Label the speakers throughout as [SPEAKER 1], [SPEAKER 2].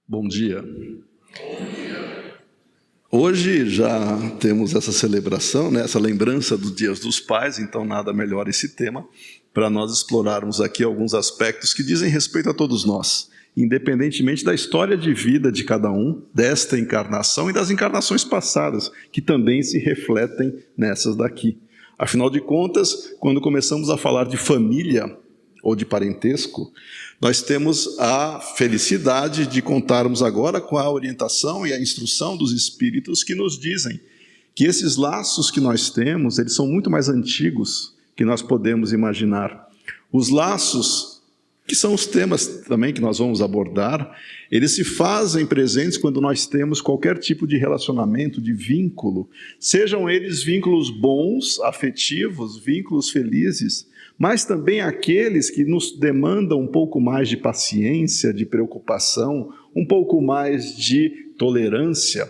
[SPEAKER 1] Bom dia. Hoje já temos essa celebração, né, essa lembrança dos Dias dos Pais, então nada melhor esse tema para nós explorarmos aqui alguns aspectos que dizem respeito a todos nós, independentemente da história de vida de cada um, desta encarnação e das encarnações passadas, que também se refletem nessas daqui. Afinal de contas, quando começamos a falar de família ou de parentesco, nós temos a felicidade de contarmos agora com a orientação e a instrução dos Espíritos que nos dizem que esses laços que nós temos, eles são muito mais antigos que nós podemos imaginar. Os laços, que são os temas também que nós vamos abordar, eles se fazem presentes quando nós temos qualquer tipo de relacionamento, de vínculo, sejam eles vínculos bons, afetivos, vínculos felizes, mas também aqueles que nos demandam um pouco mais de paciência, de preocupação, um pouco mais de tolerância.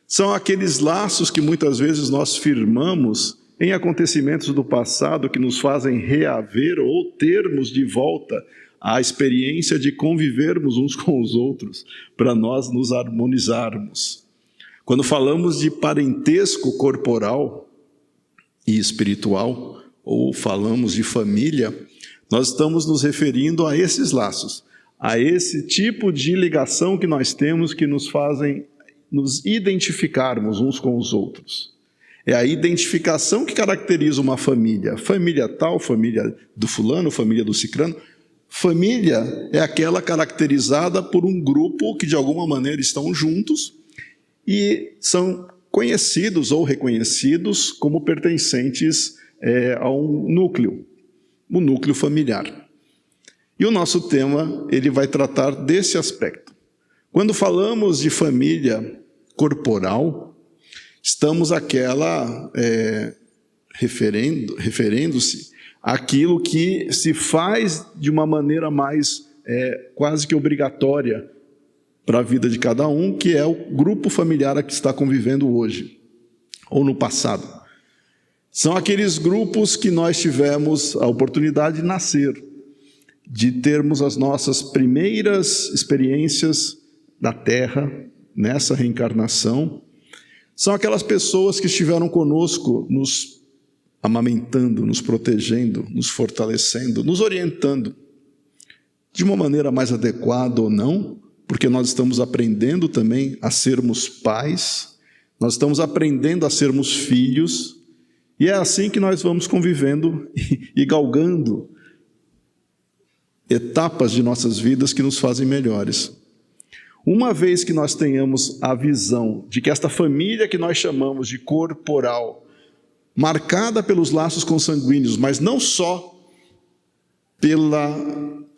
[SPEAKER 1] São aqueles laços que muitas vezes nós firmamos em acontecimentos do passado que nos fazem reaver ou termos de volta a experiência de convivermos uns com os outros, para nós nos harmonizarmos. Quando falamos de parentesco corporal e espiritual, ou falamos de família, nós estamos nos referindo a esses laços, a esse tipo de ligação que nós temos que nos fazem nos identificarmos uns com os outros. É a identificação que caracteriza uma família. Família tal, família do fulano, família do cicrano. Família é aquela caracterizada por um grupo que de alguma maneira estão juntos e são conhecidos ou reconhecidos como pertencentes a um núcleo, o núcleo familiar. E o nosso tema, ele vai tratar desse aspecto. Quando falamos de família corporal, estamos referendo-se àquilo que se faz de uma maneira mais quase que obrigatória para a vida de cada um, que é o grupo familiar a que está convivendo hoje, ou no passado. São aqueles grupos que nós tivemos a oportunidade de nascer, de termos as nossas primeiras experiências da Terra, nessa reencarnação. São aquelas pessoas que estiveram conosco, nos amamentando, nos protegendo, nos fortalecendo, nos orientando, de uma maneira mais adequada ou não, porque nós estamos aprendendo também a sermos pais, nós estamos aprendendo a sermos filhos, e é assim que nós vamos convivendo e galgando etapas de nossas vidas que nos fazem melhores. Uma vez que nós tenhamos a visão de que esta família que nós chamamos de corporal, marcada pelos laços consanguíneos, mas não só pela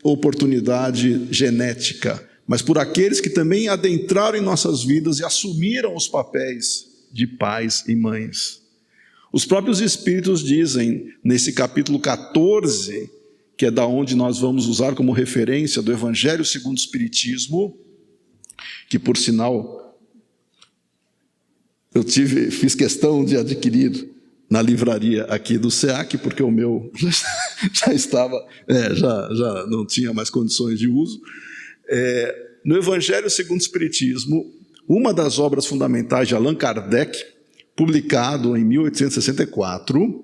[SPEAKER 1] oportunidade genética, mas por aqueles que também adentraram em nossas vidas e assumiram os papéis de pais e mães. Os próprios Espíritos dizem, nesse capítulo 14, que é da onde nós vamos usar como referência do Evangelho segundo o Espiritismo, que por sinal eu fiz questão de adquirir na livraria aqui do SEAC, porque o meu já estava, já não tinha mais condições de uso. No Evangelho segundo o Espiritismo, uma das obras fundamentais de Allan Kardec, publicado em 1864,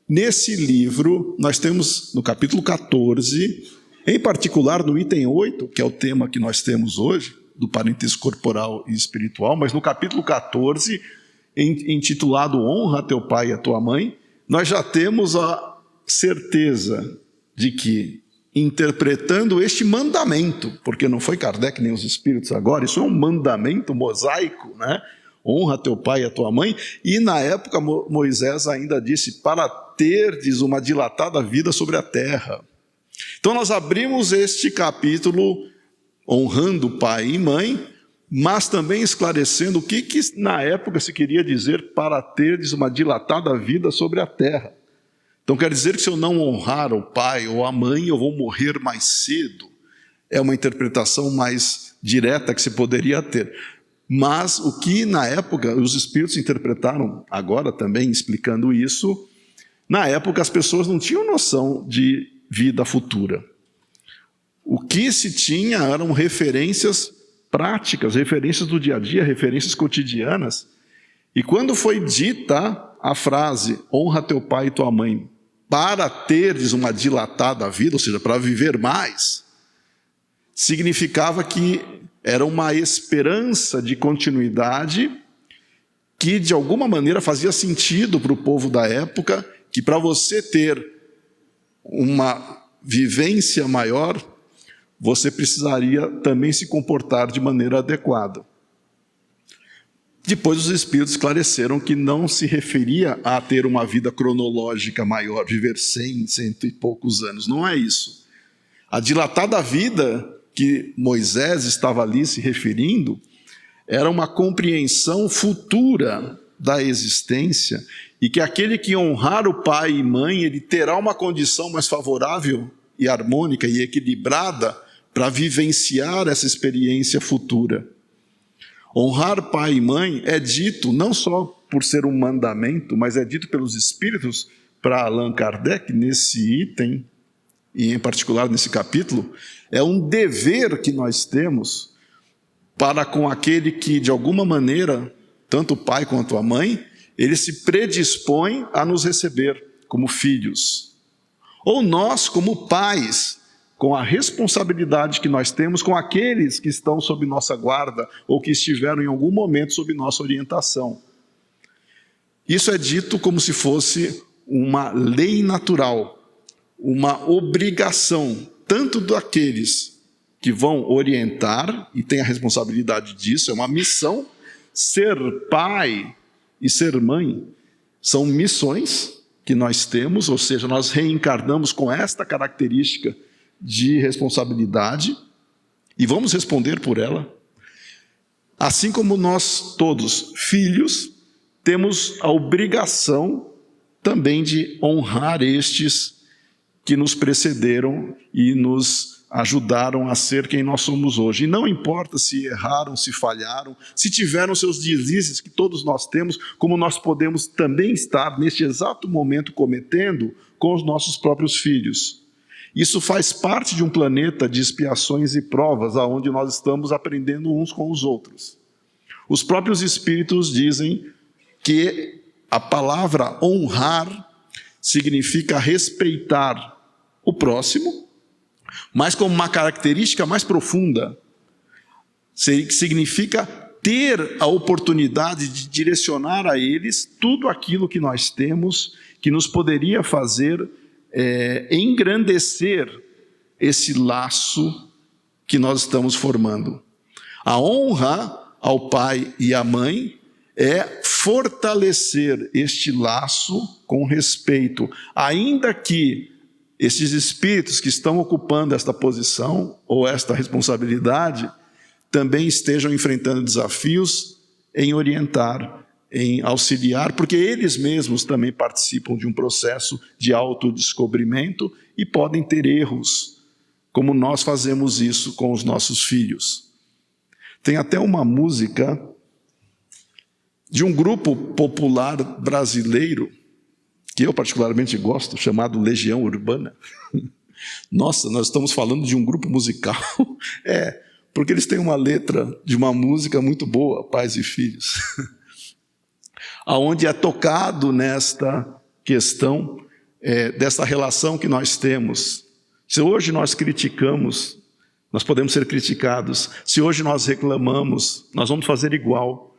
[SPEAKER 1] nesse livro nós temos no capítulo 14, em particular no item 8, que é o tema que nós temos hoje, do parentesco corporal e espiritual, mas no capítulo 14, intitulado Honra a teu pai e a tua mãe, nós já temos a certeza de que, interpretando este mandamento, porque não foi Kardec nem os Espíritos agora, isso é um mandamento mosaico, né? Honra teu pai e a tua mãe, e na época Moisés ainda disse, para terdes uma dilatada vida sobre a terra. Então nós abrimos este capítulo honrando pai e mãe, mas também esclarecendo o que na época se queria dizer para terdes uma dilatada vida sobre a terra. Então quer dizer que se eu não honrar o pai ou a mãe, eu vou morrer mais cedo. É uma interpretação mais direta que se poderia ter. Mas o que na época os Espíritos interpretaram, agora também explicando isso, na época as pessoas não tinham noção de vida futura. O que se tinha eram referências práticas, referências do dia a dia, referências cotidianas. E quando foi dita a frase, honra teu pai e tua mãe, para teres uma dilatada vida, ou seja, para viver mais, significava que era uma esperança de continuidade que de alguma maneira fazia sentido para o povo da época, que para você ter uma vivência maior, você precisaria também se comportar de maneira adequada. Depois os espíritos esclareceram que não se referia a ter uma vida cronológica maior, viver 100 e poucos anos, não é isso. A dilatada vida que Moisés estava ali se referindo era uma compreensão futura da existência e que aquele que honrar o pai e mãe, ele terá uma condição mais favorável e harmônica e equilibrada para vivenciar essa experiência futura. Honrar pai e mãe é dito não só por ser um mandamento, mas é dito pelos espíritos para Allan Kardec nesse item, e em particular nesse capítulo, é um dever que nós temos para com aquele que, de alguma maneira, tanto o pai quanto a mãe, ele se predispõe a nos receber como filhos. Ou nós, como pais, com a responsabilidade que nós temos com aqueles que estão sob nossa guarda ou que estiveram em algum momento sob nossa orientação. Isso é dito como se fosse uma lei natural, uma obrigação, tanto daqueles que vão orientar, e tem a responsabilidade disso, é uma missão. Ser pai e ser mãe são missões que nós temos, ou seja, nós reencarnamos com esta característica de responsabilidade e vamos responder por ela. Assim como nós todos, filhos, temos a obrigação também de honrar estes que nos precederam e nos ajudaram a ser quem nós somos hoje. E não importa se erraram, se falharam, se tiveram seus deslizes, que todos nós temos, como nós podemos também estar neste exato momento cometendo com os nossos próprios filhos. Isso faz parte de um planeta de expiações e provas, aonde nós estamos aprendendo uns com os outros. Os próprios espíritos dizem que a palavra honrar significa respeitar o próximo, mas como uma característica mais profunda, significa ter a oportunidade de direcionar a eles tudo aquilo que nós temos, que nos poderia fazer engrandecer esse laço que nós estamos formando. A honra ao pai e à mãe é fortalecer este laço com respeito, ainda que esses espíritos que estão ocupando esta posição ou esta responsabilidade também estejam enfrentando desafios em orientar, em auxiliar, porque eles mesmos também participam de um processo de autodescobrimento e podem ter erros, como nós fazemos isso com os nossos filhos. Tem até uma música de um grupo popular brasileiro, que eu particularmente gosto, chamado Legião Urbana. Nossa, nós estamos falando de um grupo musical. Porque eles têm uma letra de uma música muito boa, Pais e Filhos, aonde é tocado nesta questão dessa relação que nós temos. Se hoje nós criticamos, nós podemos ser criticados. Se hoje nós reclamamos, nós vamos fazer igual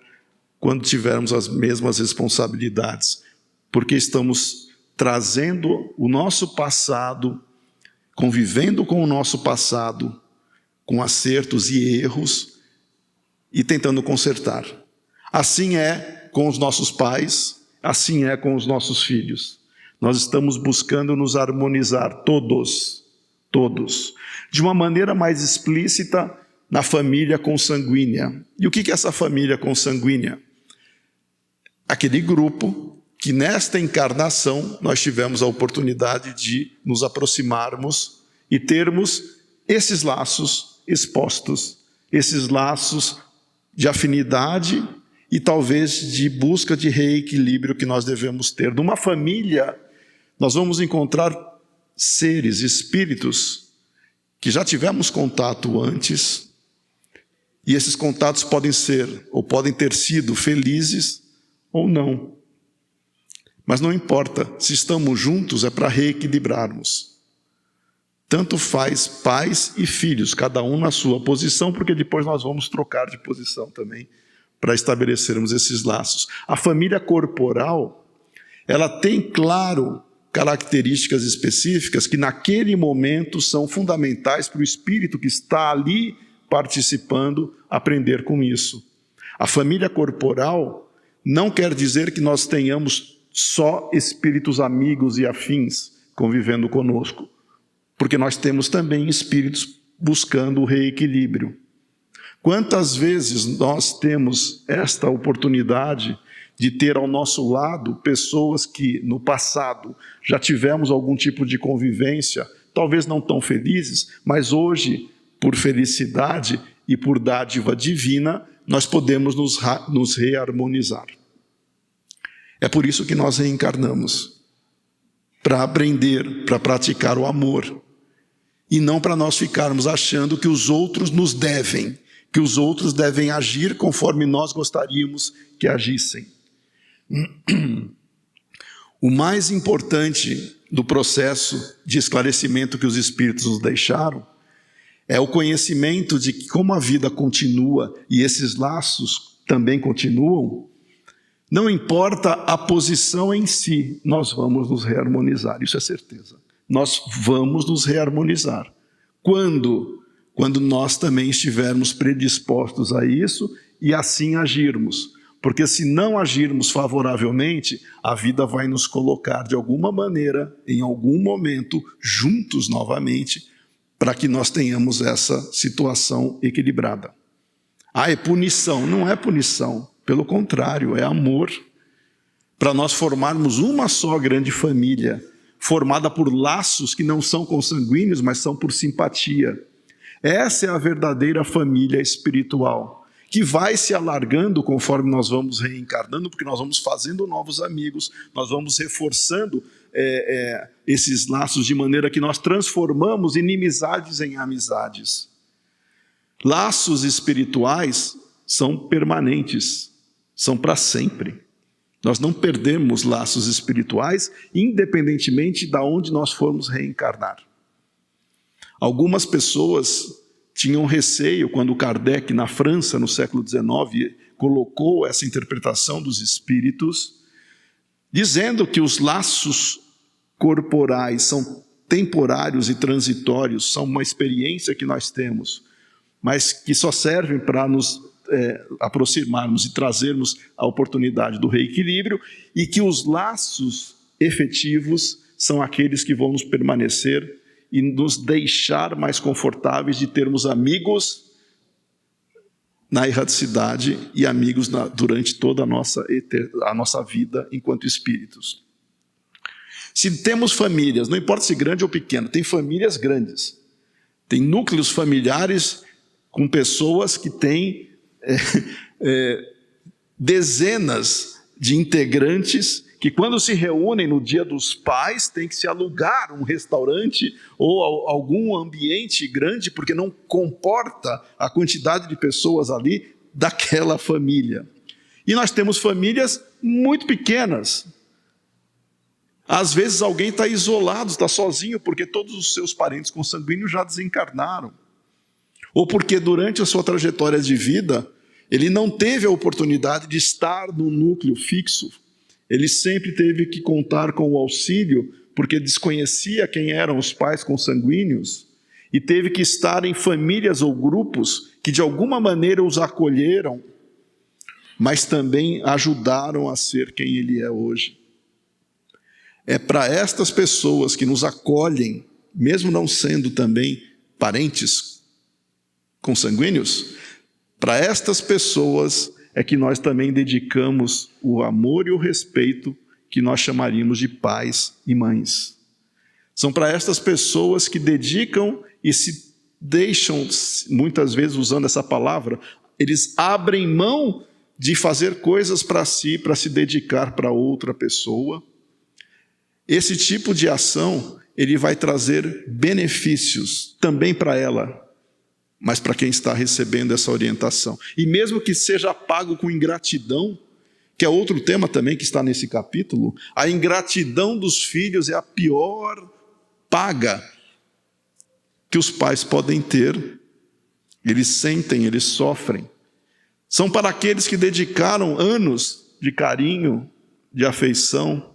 [SPEAKER 1] quando tivermos as mesmas responsabilidades, porque estamos trazendo o nosso passado, convivendo com o nosso passado, com acertos e erros, e tentando consertar. Assim é com os nossos pais, assim é com os nossos filhos. Nós estamos buscando nos harmonizar, todos, de uma maneira mais explícita na família consanguínea. E o que é essa família consanguínea? Aquele grupo que nesta encarnação nós tivemos a oportunidade de nos aproximarmos e termos esses laços expostos, esses laços de afinidade e talvez de busca de reequilíbrio que nós devemos ter. Numa família, nós vamos encontrar seres, espíritos, que já tivemos contato antes E esses contatos podem ser, ou podem ter sido felizes ou não. Mas não importa, se estamos juntos é para reequilibrarmos. Tanto faz pais e filhos, cada um na sua posição, porque depois nós vamos trocar de posição também, para estabelecermos esses laços. A família corporal, ela tem, claro, características específicas que naquele momento são fundamentais para o espírito que está ali participando aprender com isso. A família corporal não quer dizer que nós tenhamos só espíritos amigos e afins convivendo conosco, porque nós temos também espíritos buscando o reequilíbrio. Quantas vezes nós temos esta oportunidade de ter ao nosso lado pessoas que no passado já tivemos algum tipo de convivência, talvez não tão felizes, mas hoje, por felicidade e por dádiva divina, nós podemos nos reharmonizar. É por isso que nós reencarnamos, para aprender, para praticar o amor, e não para nós ficarmos achando que os outros nos devem, que os outros devem agir conforme nós gostaríamos que agissem. O mais importante do processo de esclarecimento que os espíritos nos deixaram é o conhecimento de que, como a vida continua e esses laços também continuam, não importa a posição em si, nós vamos nos reharmonizar, isso é certeza. Nós vamos nos reharmonizar. Quando? Quando nós também estivermos predispostos a isso e assim agirmos. Porque se não agirmos favoravelmente, a vida vai nos colocar de alguma maneira, em algum momento, juntos novamente, para que nós tenhamos essa situação equilibrada. Ah, é punição. Não é punição. Pelo contrário, é amor. Para nós formarmos uma só grande família, formada por laços que não são consanguíneos, mas são por simpatia. Essa é a verdadeira família espiritual, que vai se alargando conforme nós vamos reencarnando, porque nós vamos fazendo novos amigos, nós vamos reforçando esses laços de maneira que nós transformamos inimizades em amizades. Laços espirituais são permanentes, são para sempre. Nós não perdemos laços espirituais, independentemente de onde nós formos reencarnar. Algumas pessoas tinham receio quando Kardec, na França, no século XIX, colocou essa interpretação dos espíritos, dizendo que os laços corporais são temporários e transitórios, são uma experiência que nós temos, mas que só servem para nos aproximarmos e trazermos a oportunidade do reequilíbrio, e que os laços efetivos são aqueles que vão nos permanecer e nos deixar mais confortáveis de termos amigos na erraticidade e amigos durante toda a nossa vida enquanto espíritos. Se temos famílias, não importa se grande ou pequena, tem famílias grandes, tem núcleos familiares com pessoas que têm dezenas de integrantes que, quando se reúnem no Dia dos Pais, tem que se alugar um restaurante ou algum ambiente grande, porque não comporta a quantidade de pessoas ali daquela família. E nós temos famílias muito pequenas. Às vezes alguém está isolado, está sozinho, porque todos os seus parentes consanguíneos já desencarnaram. Ou porque durante a sua trajetória de vida, ele não teve a oportunidade de estar no núcleo fixo. Ele sempre teve que contar com o auxílio, porque desconhecia quem eram os pais consanguíneos, e teve que estar em famílias ou grupos que de alguma maneira os acolheram, mas também ajudaram a ser quem ele é hoje. É para estas pessoas que nos acolhem, mesmo não sendo também parentes consanguíneos, para estas pessoas é que nós também dedicamos o amor e o respeito que nós chamaríamos de pais e mães. São para estas pessoas que dedicam e se deixam, muitas vezes usando essa palavra, eles abrem mão de fazer coisas para si, para se dedicar para outra pessoa. Esse tipo de ação, ele vai trazer benefícios também para ela, mas para quem está recebendo essa orientação. E mesmo que seja pago com ingratidão, que é outro tema também que está nesse capítulo, a ingratidão dos filhos é a pior paga que os pais podem ter. Eles sentem, eles sofrem. São para aqueles que dedicaram anos de carinho, de afeição,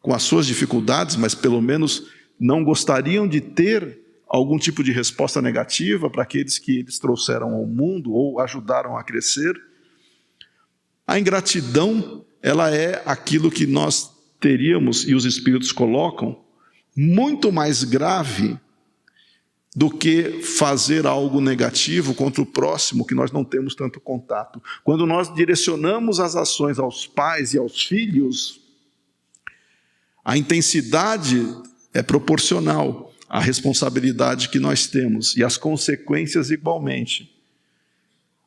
[SPEAKER 1] com as suas dificuldades, mas pelo menos não gostariam de ter algum tipo de resposta negativa para aqueles que eles trouxeram ao mundo ou ajudaram a crescer. A ingratidão, ela é aquilo que nós teríamos, e os Espíritos colocam, muito mais grave do que fazer algo negativo contra o próximo que nós não temos tanto contato. Quando nós direcionamos as ações aos pais e aos filhos, a intensidade é proporcional à responsabilidade que nós temos e as consequências igualmente.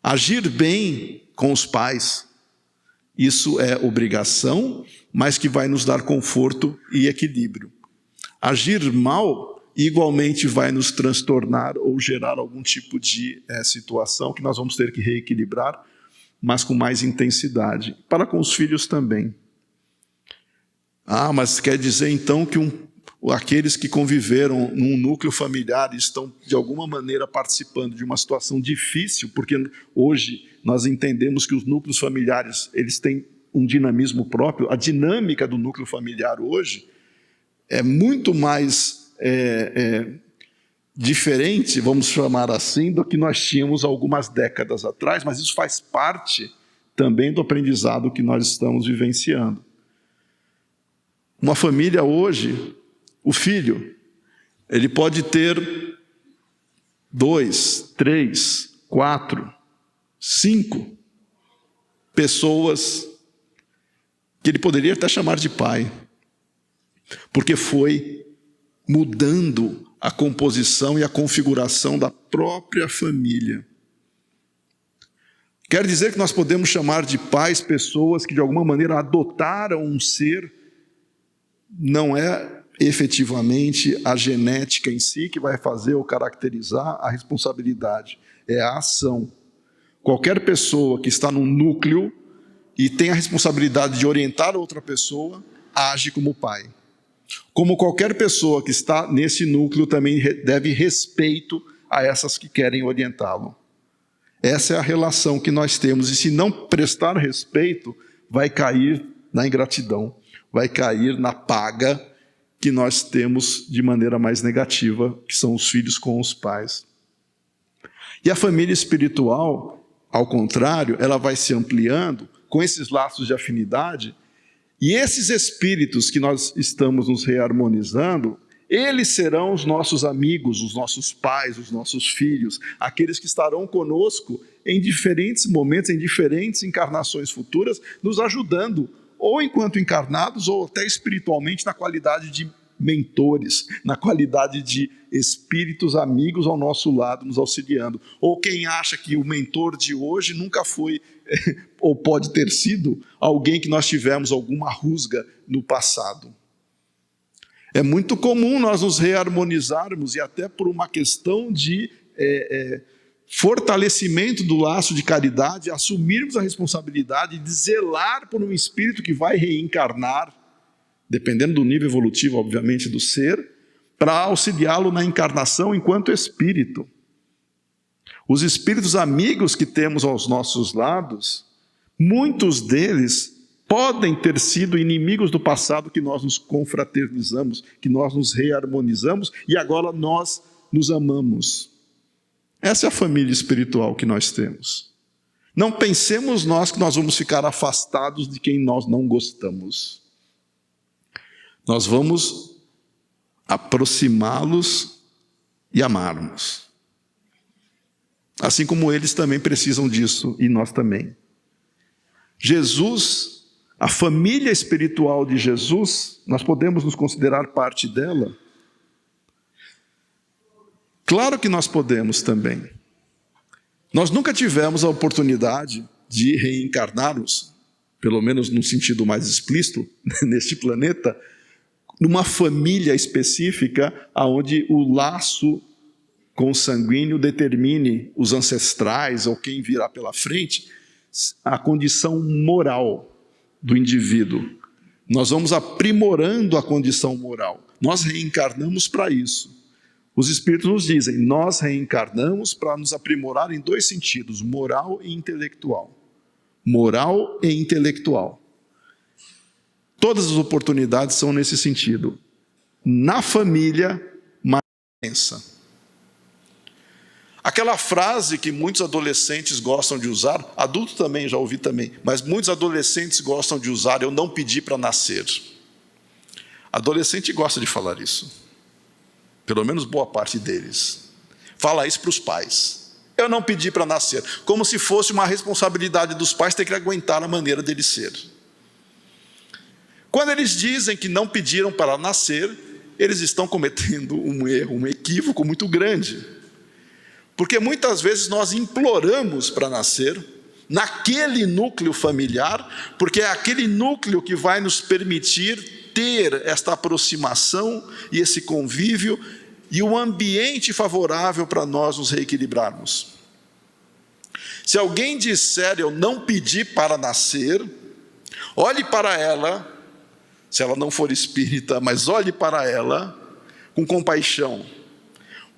[SPEAKER 1] Agir bem com os pais, isso é obrigação, mas que vai nos dar conforto e equilíbrio. Agir mal igualmente vai nos transtornar ou gerar algum tipo de situação que nós vamos ter que reequilibrar, mas com mais intensidade. Para com os filhos também. Mas quer dizer então que aqueles que conviveram num núcleo familiar estão de alguma maneira participando de uma situação difícil, porque hoje nós entendemos que os núcleos familiares eles têm um dinamismo próprio. A dinâmica do núcleo familiar hoje é muito mais diferente, vamos chamar assim, do que nós tínhamos algumas décadas atrás, mas isso faz parte também do aprendizado que nós estamos vivenciando. Uma família hoje, o filho, ele pode ter 2, 3, 4, 5 pessoas que ele poderia até chamar de pai, porque foi mudando a composição e a configuração da própria família. Quer dizer que nós podemos chamar de pais pessoas que de alguma maneira adotaram um ser. Não é efetivamente a genética em si que vai fazer ou caracterizar a responsabilidade, é a ação. Qualquer pessoa que está num núcleo e tem a responsabilidade de orientar outra pessoa, age como pai. Como qualquer pessoa que está nesse núcleo também deve respeito a essas que querem orientá-lo. Essa é a relação que nós temos, e se não prestar respeito, vai cair na ingratidão, vai cair na paga que nós temos de maneira mais negativa, que são os filhos com os pais. E a família espiritual, ao contrário, ela vai se ampliando com esses laços de afinidade. E esses espíritos que nós estamos nos reharmonizando, eles serão os nossos amigos, os nossos pais, os nossos filhos, aqueles que estarão conosco em diferentes momentos, em diferentes encarnações futuras, nos ajudando, ou enquanto encarnados, ou até espiritualmente, na qualidade de mentores, na qualidade de espíritos amigos ao nosso lado, nos auxiliando. Ou quem acha que o mentor de hoje nunca foi, ou pode ter sido, alguém que nós tivemos alguma rusga no passado. É muito comum nós nos reharmonizarmos, e até por uma questão de fortalecimento do laço de caridade, assumirmos a responsabilidade de zelar por um espírito que vai reencarnar, dependendo do nível evolutivo, obviamente, do ser, para auxiliá-lo na encarnação enquanto espírito. Os espíritos amigos que temos aos nossos lados, muitos deles podem ter sido inimigos do passado que nós nos confraternizamos, que nós nos reharmonizamos e agora nós nos amamos. Essa é a família espiritual que nós temos. Não pensemos nós que nós vamos ficar afastados de quem nós não gostamos. Nós vamos aproximá-los e amarmos. Assim como eles também precisam disso, e nós também. Jesus, a família espiritual de Jesus, nós podemos nos considerar parte dela? Claro que nós podemos também. Nós nunca tivemos a oportunidade de reencarnarmos, pelo menos num sentido mais explícito, neste planeta, numa família específica, onde o laço consanguíneo determine os ancestrais ou quem virá pela frente, a condição moral do indivíduo. Nós vamos aprimorando a condição moral. Nós reencarnamos para isso. Os Espíritos nos dizem, nós reencarnamos para nos aprimorar em 2 sentidos, moral e intelectual. Moral e intelectual. Todas as oportunidades são nesse sentido. Na família, mais intensa. Aquela frase que muitos adolescentes gostam de usar, adulto também, já ouvi também, mas muitos adolescentes gostam de usar, eu não pedi para nascer. Adolescente gosta de falar isso. Pelo menos boa parte deles. Fala isso para os pais. Eu não pedi para nascer. Como se fosse uma responsabilidade dos pais ter que aguentar a maneira dele ser. Quando eles dizem que não pediram para nascer, eles estão cometendo um erro, um equívoco muito grande. Porque muitas vezes nós imploramos para nascer naquele núcleo familiar, porque é aquele núcleo que vai nos permitir ter esta aproximação e esse convívio e um ambiente favorável para nós nos reequilibrarmos. Se alguém disser, eu não pedi para nascer, olhe para ela, se ela não for espírita, mas olhe para ela com compaixão,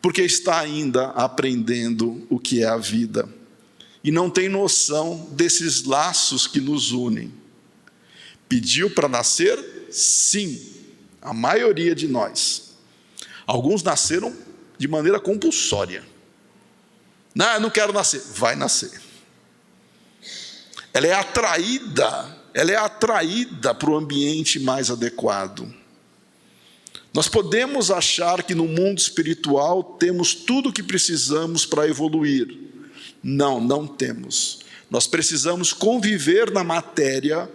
[SPEAKER 1] porque está ainda aprendendo o que é a vida e não tem noção desses laços que nos unem. Pediu para nascer? Sim, a maioria de nós. Alguns nasceram de maneira compulsória. Não, eu não quero nascer. Vai nascer. Ela é atraída para o ambiente mais adequado. Nós podemos achar que no mundo espiritual temos tudo o que precisamos para evoluir. Não, não temos. Nós precisamos conviver na matéria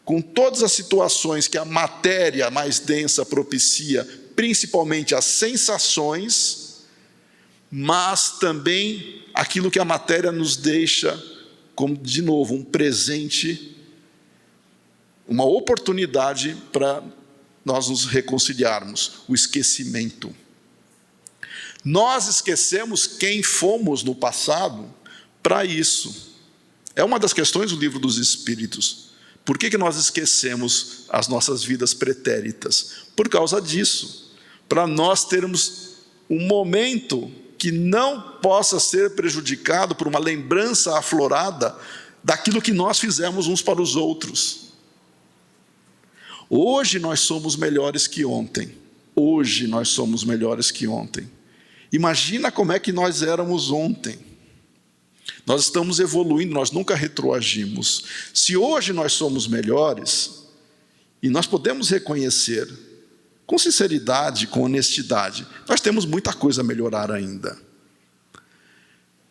[SPEAKER 1] com todas as situações que a matéria mais densa propicia, principalmente as sensações, mas também aquilo que a matéria nos deixa como, de novo, um presente, uma oportunidade para nós nos reconciliarmos, o esquecimento. Nós esquecemos quem fomos no passado para isso. É uma das questões do Livro dos Espíritos. Por que nós esquecemos as nossas vidas pretéritas? Por causa disso. Para nós termos um momento que não possa ser prejudicado por uma lembrança aflorada daquilo que nós fizemos uns para os outros. Hoje nós somos melhores que ontem. Hoje nós somos melhores que ontem. Imagina como é que nós éramos ontem. Nós estamos evoluindo, nós nunca retroagimos. Se hoje nós somos melhores, e nós podemos reconhecer, com sinceridade, com honestidade, nós temos muita coisa a melhorar ainda.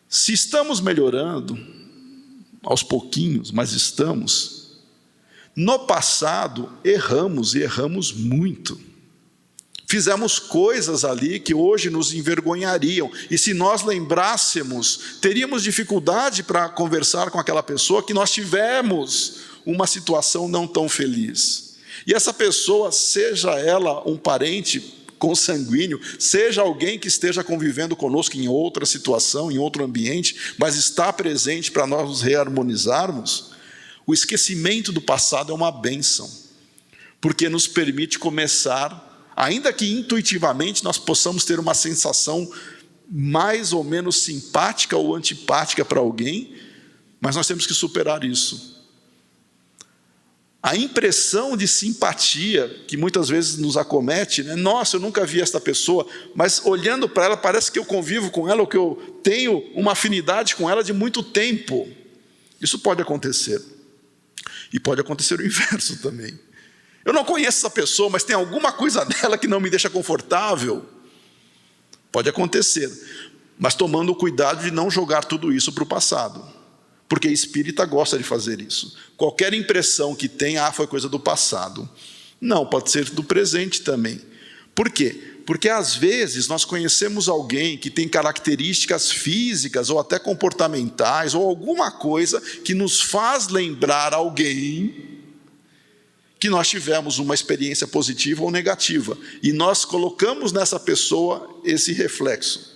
[SPEAKER 1] Se estamos melhorando, aos pouquinhos, mas estamos, no passado erramos e erramos muito. Fizemos coisas ali que hoje nos envergonhariam. E se nós lembrássemos, teríamos dificuldade para conversar com aquela pessoa que nós tivemos uma situação não tão feliz. E essa pessoa, seja ela um parente consanguíneo, seja alguém que esteja convivendo conosco em outra situação, em outro ambiente, mas está presente para nós nos reharmonizarmos, o esquecimento do passado é uma bênção, porque nos permite começar, ainda que intuitivamente nós possamos ter uma sensação mais ou menos simpática ou antipática para alguém, mas nós temos que superar isso. A impressão de simpatia que muitas vezes nos acomete, né? Nossa, eu nunca vi esta pessoa, mas olhando para ela parece que eu convivo com ela, ou que eu tenho uma afinidade com ela de muito tempo. Isso pode acontecer. E pode acontecer o inverso também. Eu não conheço essa pessoa, mas tem alguma coisa dela que não me deixa confortável. Pode acontecer, mas tomando o cuidado de não jogar tudo isso para o passado. Porque espírita gosta de fazer isso. Qualquer impressão que tem, foi coisa do passado. Não, pode ser do presente também. Por quê? Porque às vezes nós conhecemos alguém que tem características físicas ou até comportamentais ou alguma coisa que nos faz lembrar alguém que nós tivemos uma experiência positiva ou negativa. E nós colocamos nessa pessoa esse reflexo.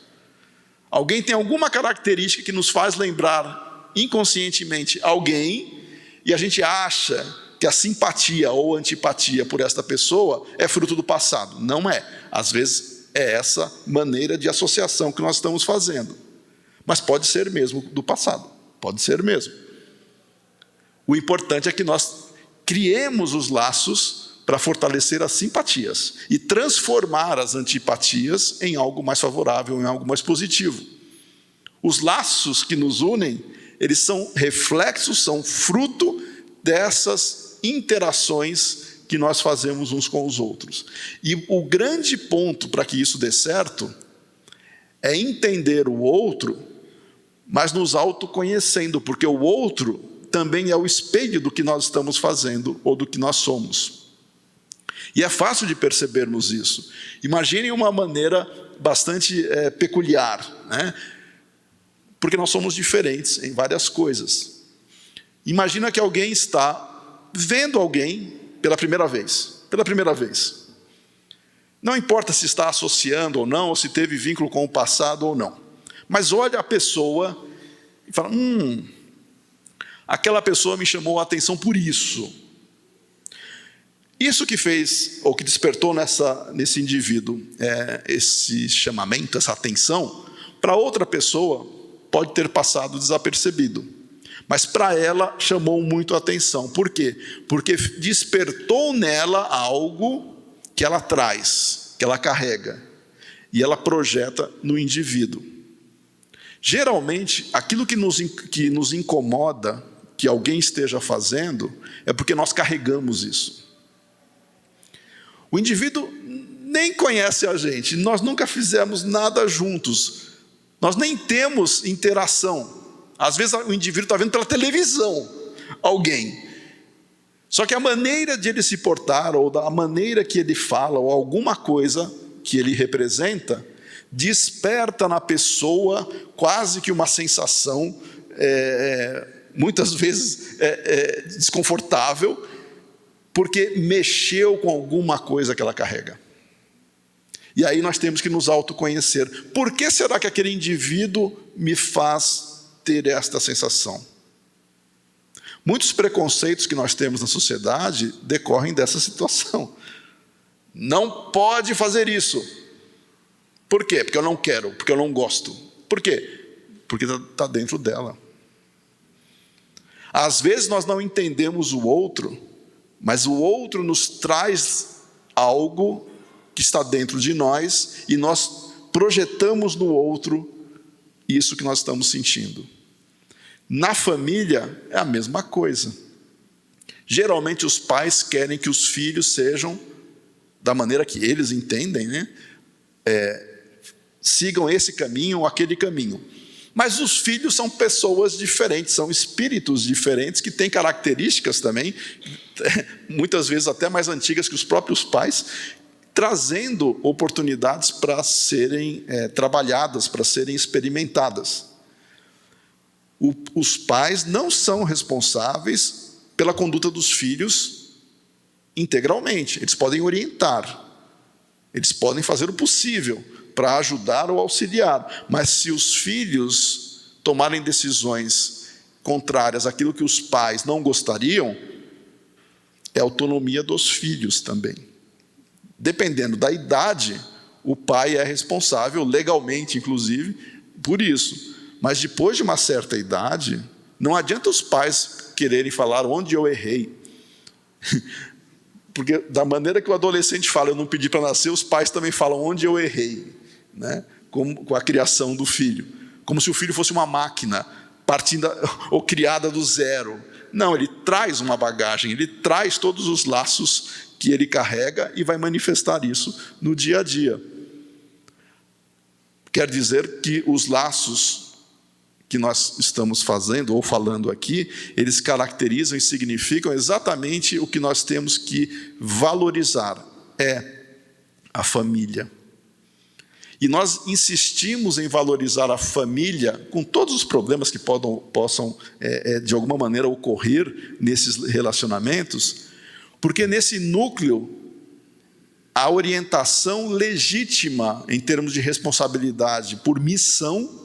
[SPEAKER 1] Alguém tem alguma característica que nos faz lembrar inconscientemente alguém, e a gente acha que a simpatia ou antipatia por esta pessoa é fruto do passado. Não é. Às vezes é essa maneira de associação que nós estamos fazendo. Mas pode ser mesmo do passado. Pode ser mesmo. O importante é que nós criemos os laços para fortalecer as simpatias e transformar as antipatias em algo mais favorável, em algo mais positivo. Os laços que nos unem, eles são reflexos, são fruto dessas interações que nós fazemos uns com os outros. E o grande ponto para que isso dê certo é entender o outro, mas nos autoconhecendo, porque o outro também é o espelho do que nós estamos fazendo ou do que nós somos. E é fácil de percebermos isso. Imaginem uma maneira bastante peculiar, né? Porque nós somos diferentes em várias coisas. Imagina que alguém está vendo alguém pela primeira vez. Pela primeira vez. Não importa se está associando ou não, ou se teve vínculo com o passado ou não. Mas olha a pessoa e fala, aquela pessoa me chamou a atenção por isso. Isso que fez, ou que despertou nesse indivíduo, esse chamamento, essa atenção, para outra pessoa pode ter passado desapercebido. Mas para ela chamou muito a atenção. Por quê? Porque despertou nela algo que ela traz, que ela carrega. E ela projeta no indivíduo. Geralmente, aquilo que nos incomoda, que alguém esteja fazendo, é porque nós carregamos isso. O indivíduo nem conhece a gente, nós nunca fizemos nada juntos, nós nem temos interação. Às vezes o indivíduo está vendo pela televisão alguém. Só que a maneira de ele se portar, ou a maneira que ele fala, ou alguma coisa que ele representa, desperta na pessoa quase que uma sensação, muitas vezes desconfortável, porque mexeu com alguma coisa que ela carrega. E aí nós temos que nos autoconhecer. Por que será que aquele indivíduo me faz ter esta sensação? Muitos preconceitos que nós temos na sociedade decorrem dessa situação. Não pode fazer isso. Por quê? Porque eu não quero, porque eu não gosto. Por quê? Porque está dentro dela. Às vezes nós não entendemos o outro, mas o outro nos traz algo que está dentro de nós e nós projetamos no outro isso que nós estamos sentindo. Na família é a mesma coisa. Geralmente os pais querem que os filhos sejam da maneira que eles entendem, né? Sigam esse caminho ou aquele caminho. Mas os filhos são pessoas diferentes, são espíritos diferentes, que têm características também, muitas vezes até mais antigas que os próprios pais, trazendo oportunidades para serem trabalhadas, para serem experimentadas. Os pais não são responsáveis pela conduta dos filhos integralmente. Eles podem orientar, eles podem fazer o possível para ajudar ou auxiliar, mas se os filhos tomarem decisões contrárias àquilo que os pais não gostariam, é autonomia dos filhos também. Dependendo da idade, o pai é responsável, legalmente inclusive, por isso. Mas depois de uma certa idade, não adianta os pais quererem falar onde eu errei. Porque da maneira que o adolescente fala, eu não pedi para nascer, os pais também falam onde eu errei, né? Com a criação do filho. Como se o filho fosse uma máquina, partindo ou criada do zero. Não, ele traz uma bagagem, ele traz todos os laços que ele carrega e vai manifestar isso no dia a dia. Quer dizer que os laços que nós estamos fazendo ou falando aqui, eles caracterizam e significam exatamente o que nós temos que valorizar, a família. E nós insistimos em valorizar a família com todos os problemas que possam de alguma maneira ocorrer nesses relacionamentos, porque nesse núcleo a orientação legítima em termos de responsabilidade por missão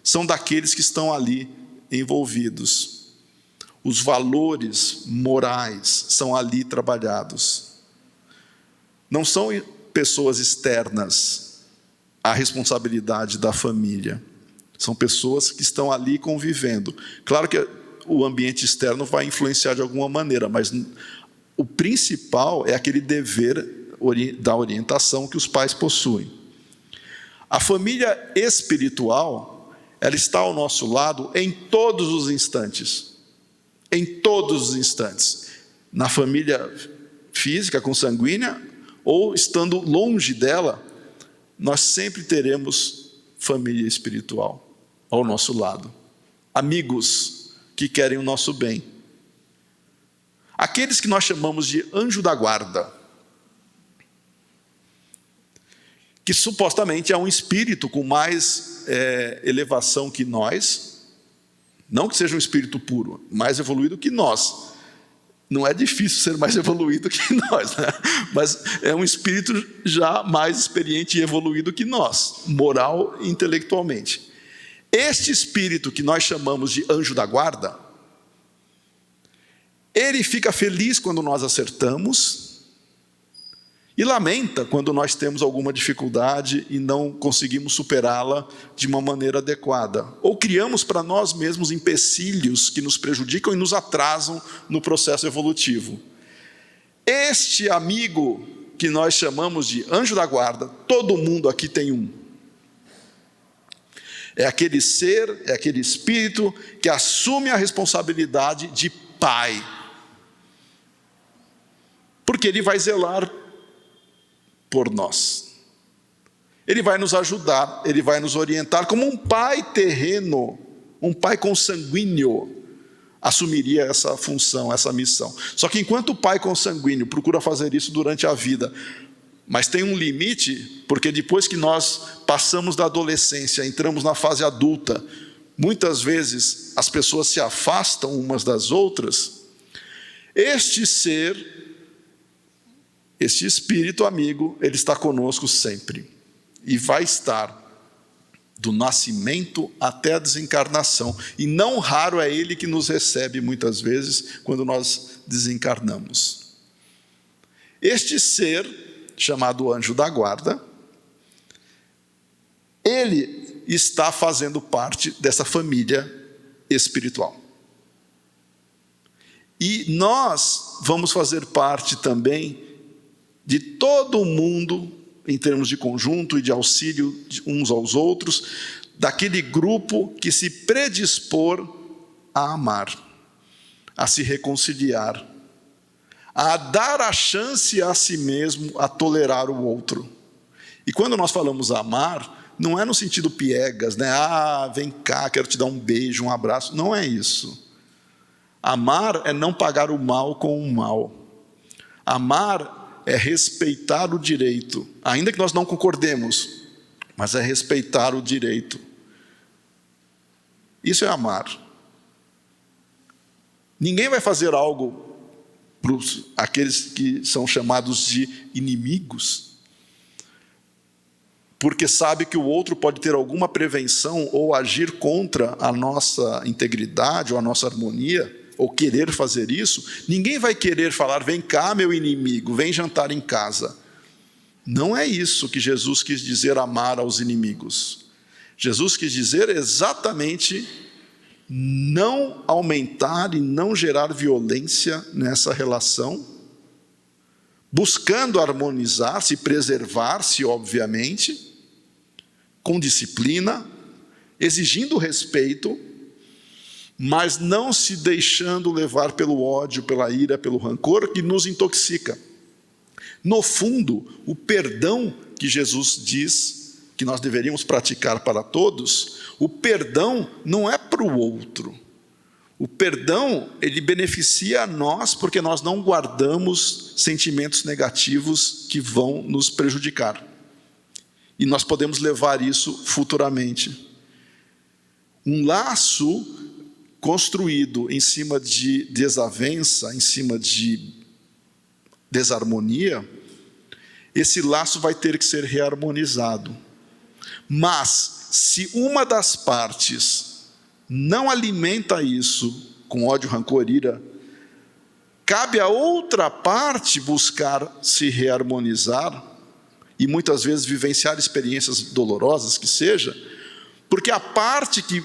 [SPEAKER 1] são daqueles que estão ali envolvidos. Os valores morais são ali trabalhados. Não são pessoas externas à responsabilidade da família. São pessoas que estão ali convivendo. Claro que o ambiente externo vai influenciar de alguma maneira, mas o principal é aquele dever da orientação que os pais possuem. A família espiritual, ela está ao nosso lado em todos os instantes. Em todos os instantes. Na família física, consanguínea, ou estando longe dela, nós sempre teremos família espiritual ao nosso lado. Amigos que querem o nosso bem. Aqueles que nós chamamos de anjo da guarda, que supostamente é um espírito com mais elevação que nós, não que seja um espírito puro, mais evoluído que nós. Não é difícil ser mais evoluído que nós, né? Mas é um espírito já mais experiente e evoluído que nós, moral e intelectualmente. Este espírito que nós chamamos de anjo da guarda, ele fica feliz quando nós acertamos e lamenta quando nós temos alguma dificuldade e não conseguimos superá-la de uma maneira adequada. Ou criamos para nós mesmos empecilhos que nos prejudicam e nos atrasam no processo evolutivo. Este amigo que nós chamamos de anjo da guarda, todo mundo aqui tem um. É aquele ser, é aquele espírito que assume a responsabilidade de pai. Porque ele vai zelar por nós. Ele vai nos ajudar, ele vai nos orientar, como um pai terreno, um pai consanguíneo, assumiria essa função, essa missão. Só que enquanto o pai consanguíneo procura fazer isso durante a vida, mas tem um limite, porque depois que nós passamos da adolescência, entramos na fase adulta, muitas vezes as pessoas se afastam umas das outras, este ser, este espírito amigo, ele está conosco sempre. E vai estar do nascimento até a desencarnação. E não raro é ele que nos recebe muitas vezes quando nós desencarnamos. Este ser, chamado anjo da guarda, ele está fazendo parte dessa família espiritual. E nós vamos fazer parte também de todo o mundo, em termos de conjunto e de auxílio uns aos outros, daquele grupo que se predispor a amar, a se reconciliar, a dar a chance a si mesmo a tolerar o outro. E quando nós falamos amar, não é no sentido piegas, né? Vem cá, quero te dar um beijo, um abraço. Não é isso. Amar é não pagar o mal com o mal. Amar é respeitar o direito, ainda que nós não concordemos, mas é respeitar o direito. Isso é amar. Ninguém vai fazer algo para aqueles que são chamados de inimigos, porque sabe que o outro pode ter alguma prevenção ou agir contra a nossa integridade ou a nossa harmonia, ou querer fazer isso. Ninguém vai querer falar, vem cá meu inimigo, vem jantar em casa. Não é isso que Jesus quis dizer, amar aos inimigos. Jesus quis dizer exatamente não aumentar e não gerar violência nessa relação, buscando harmonizar-se, preservar-se, obviamente, com disciplina, exigindo respeito, mas não se deixando levar pelo ódio, pela ira, pelo rancor, que nos intoxica. No fundo, o perdão que Jesus diz que nós deveríamos praticar para todos, o perdão não é para o outro. O perdão, ele beneficia a nós porque nós não guardamos sentimentos negativos que vão nos prejudicar. E nós podemos levar isso futuramente. Um laço construído em cima de desavença, em cima de desarmonia, esse laço vai ter que ser reharmonizado. Mas, se uma das partes não alimenta isso com ódio, rancor, ira, cabe a outra parte buscar se reharmonizar e muitas vezes vivenciar experiências dolorosas que seja, porque a parte que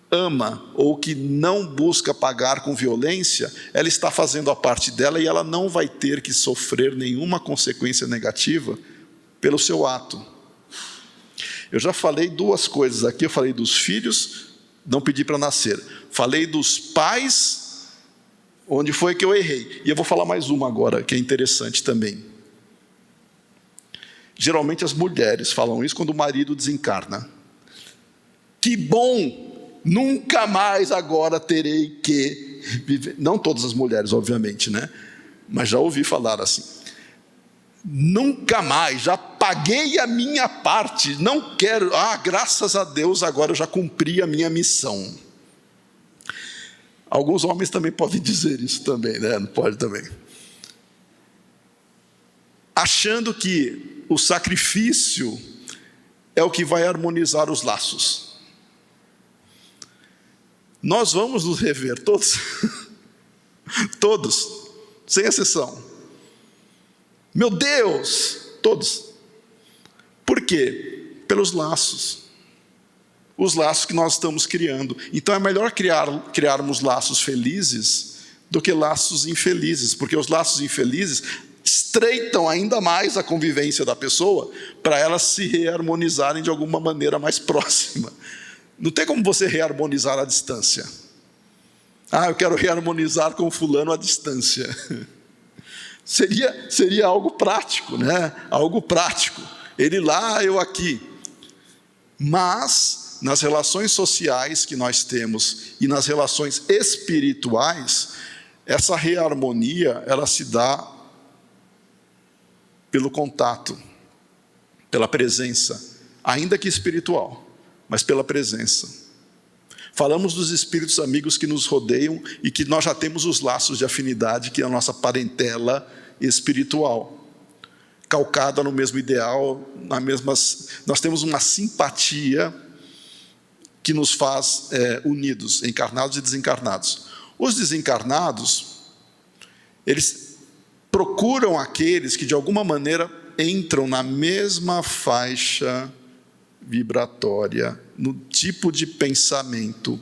[SPEAKER 1] ama ou que não busca pagar com violência, ela está fazendo a parte dela e ela não vai ter que sofrer nenhuma consequência negativa pelo seu ato. Eu já falei duas coisas aqui, eu falei dos filhos, não pedi para nascer. Falei dos pais, onde foi que eu errei. E eu vou falar mais uma agora, que é interessante também. Geralmente as mulheres falam isso quando o marido desencarna. Que bom! Nunca mais agora terei que viver. Não todas as mulheres, obviamente, né? Mas já ouvi falar assim. Nunca mais, já paguei a minha parte, não quero, graças a Deus, agora eu já cumpri a minha missão. Alguns homens também podem dizer isso também, né? Não pode também. Achando que o sacrifício é o que vai harmonizar os laços. Nós vamos nos rever, todos, todos, sem exceção. Meu Deus, todos. Por quê? Pelos laços. Os laços que nós estamos criando. Então é melhor criarmos laços felizes do que laços infelizes, porque os laços infelizes estreitam ainda mais a convivência da pessoa para elas se reharmonizarem de alguma maneira mais próxima. Não tem como você reharmonizar à distância. Eu quero reharmonizar com fulano à distância. Seria algo prático, né? Algo prático. Ele lá, eu aqui. Mas, nas relações sociais que nós temos e nas relações espirituais, essa reharmonia, ela se dá pelo contato, pela presença, ainda que espiritual, mas pela presença. Falamos dos espíritos amigos que nos rodeiam e que nós já temos os laços de afinidade, que é a nossa parentela espiritual, calcada no mesmo ideal, nós temos uma simpatia que nos faz unidos, encarnados e desencarnados. Os desencarnados, eles procuram aqueles que de alguma maneira entram na mesma faixa vibratória, no tipo de pensamento.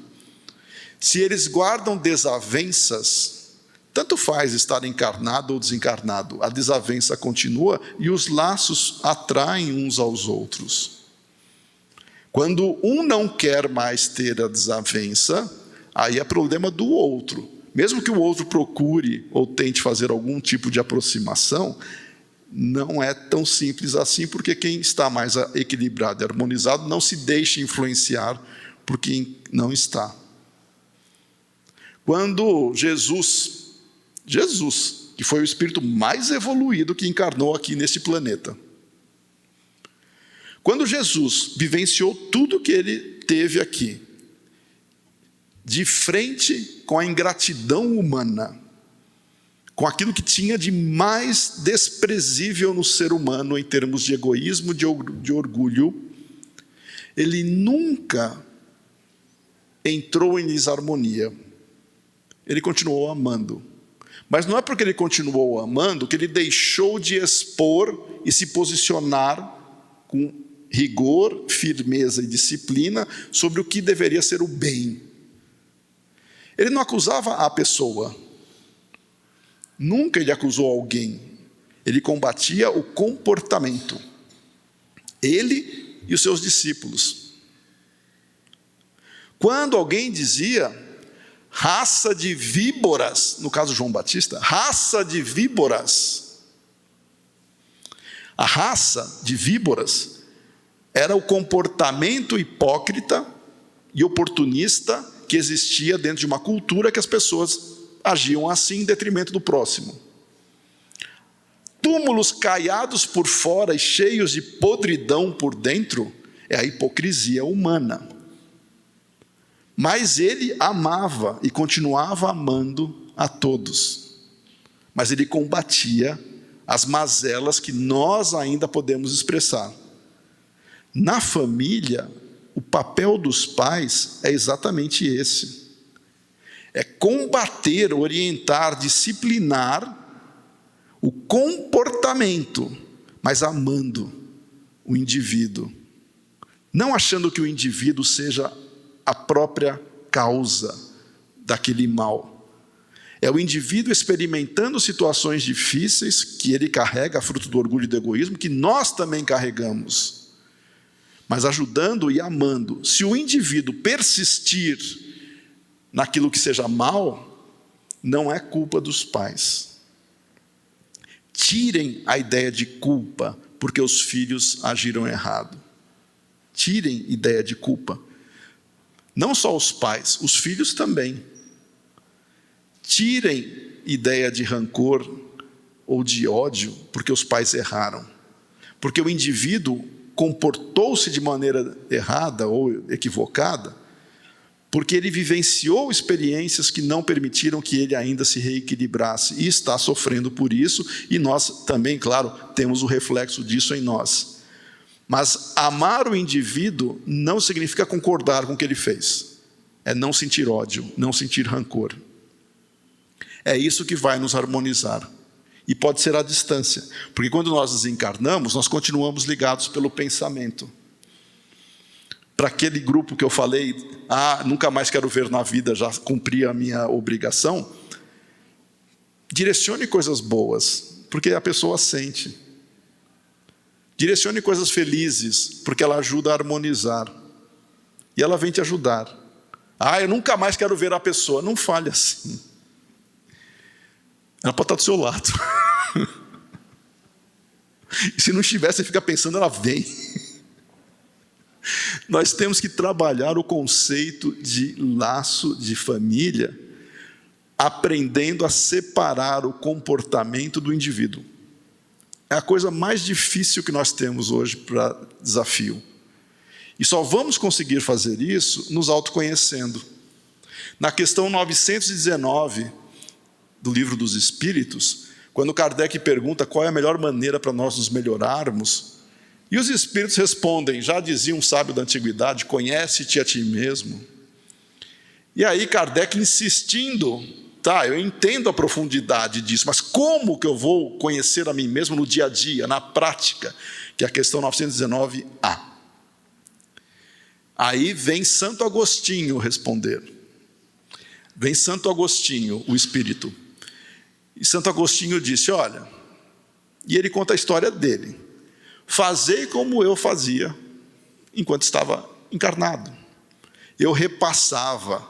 [SPEAKER 1] Se eles guardam desavenças, tanto faz estar encarnado ou desencarnado, a desavença continua e os laços atraem uns aos outros. Quando um não quer mais ter a desavença, aí é problema do outro. Mesmo que o outro procure ou tente fazer algum tipo de aproximação, não é tão simples assim, porque quem está mais equilibrado e harmonizado não se deixa influenciar por quem não está. Quando Jesus, que foi o espírito mais evoluído que encarnou aqui neste planeta, quando Jesus vivenciou tudo que ele teve aqui, de frente com a ingratidão humana, com aquilo que tinha de mais desprezível no ser humano em termos de egoísmo, de orgulho, ele nunca entrou em desarmonia. Ele continuou amando. Mas não é porque ele continuou amando que ele deixou de expor e se posicionar com rigor, firmeza e disciplina sobre o que deveria ser o bem. Ele não acusava a pessoa. Nunca ele acusou alguém. Ele combatia o comportamento. Ele e os seus discípulos. Quando alguém dizia, raça de víboras, no caso João Batista, raça de víboras. A raça de víboras era o comportamento hipócrita e oportunista que existia dentro de uma cultura que as pessoas agiam assim em detrimento do próximo. Túmulos caiados por fora e cheios de podridão por dentro é a hipocrisia humana. Mas ele amava e continuava amando a todos. Mas ele combatia as mazelas que nós ainda podemos expressar. Na família, o papel dos pais é exatamente esse. É combater, orientar, disciplinar o comportamento, mas amando o indivíduo. Não achando que o indivíduo seja a própria causa daquele mal. É o indivíduo experimentando situações difíceis que ele carrega, fruto do orgulho e do egoísmo, que nós também carregamos. Mas ajudando e amando. Se o indivíduo persistir naquilo que seja mal, não é culpa dos pais. Tirem a ideia de culpa porque os filhos agiram errado. Tirem ideia de culpa. Não só os pais, os filhos também. Tirem ideia de rancor ou de ódio porque os pais erraram. Porque o indivíduo comportou-se de maneira errada ou equivocada, porque ele vivenciou experiências que não permitiram que ele ainda se reequilibrasse e está sofrendo por isso, e nós também, claro, temos o reflexo disso em nós. Mas amar o indivíduo não significa concordar com o que ele fez. É não sentir ódio, não sentir rancor. É isso que vai nos harmonizar. E pode ser à distância, porque quando nós desencarnamos, nós continuamos ligados pelo pensamento. Para aquele grupo que eu falei, nunca mais quero ver na vida, já cumpri a minha obrigação, direcione coisas boas, porque a pessoa sente. Direcione coisas felizes, porque ela ajuda a harmonizar. E ela vem te ajudar. Eu nunca mais quero ver a pessoa. Não fale assim. Ela pode estar do seu lado. E se não estiver, você fica pensando, ela vem. Nós temos que trabalhar o conceito de laço de família, aprendendo a separar o comportamento do indivíduo. É a coisa mais difícil que nós temos hoje para desafio. E só vamos conseguir fazer isso nos autoconhecendo. Na questão 919 do Livro dos Espíritos, quando Kardec pergunta qual é a melhor maneira para nós nos melhorarmos, e os Espíritos respondem, já dizia um sábio da antiguidade, conhece-te a ti mesmo. E aí Kardec insistindo, eu entendo a profundidade disso, mas como que eu vou conhecer a mim mesmo no dia a dia, na prática? Que é a questão 919A. Aí vem Santo Agostinho responder. Vem Santo Agostinho, o Espírito. E Santo Agostinho disse, olha, e ele conta a história dele. Fazei como eu fazia enquanto estava encarnado. Eu repassava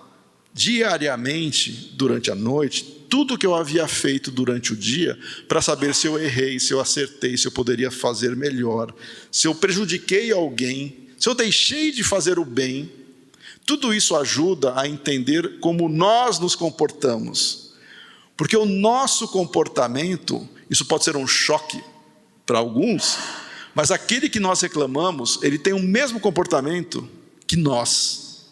[SPEAKER 1] diariamente, durante a noite, tudo o que eu havia feito durante o dia, para saber se eu errei, se eu acertei, se eu poderia fazer melhor, se eu prejudiquei alguém, se eu deixei de fazer o bem. Tudo isso ajuda a entender como nós nos comportamos. Porque o nosso comportamento, isso pode ser um choque para alguns, mas aquele que nós reclamamos, ele tem o mesmo comportamento que nós.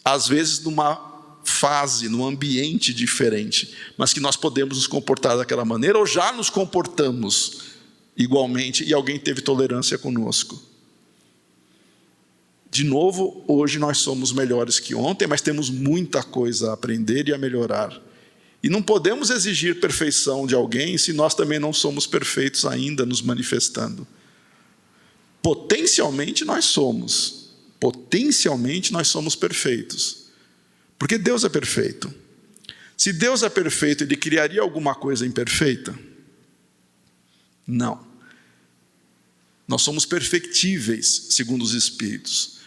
[SPEAKER 1] Às vezes numa fase, num ambiente diferente, mas que nós podemos nos comportar daquela maneira, ou já nos comportamos igualmente, e alguém teve tolerância conosco. De novo, hoje nós somos melhores que ontem, mas temos muita coisa a aprender e a melhorar. E não podemos exigir perfeição de alguém se nós também não somos perfeitos ainda nos manifestando. Potencialmente nós somos. Potencialmente nós somos perfeitos. Porque Deus é perfeito. Se Deus é perfeito, Ele criaria alguma coisa imperfeita? Não. Nós somos perfectíveis, segundo os Espíritos.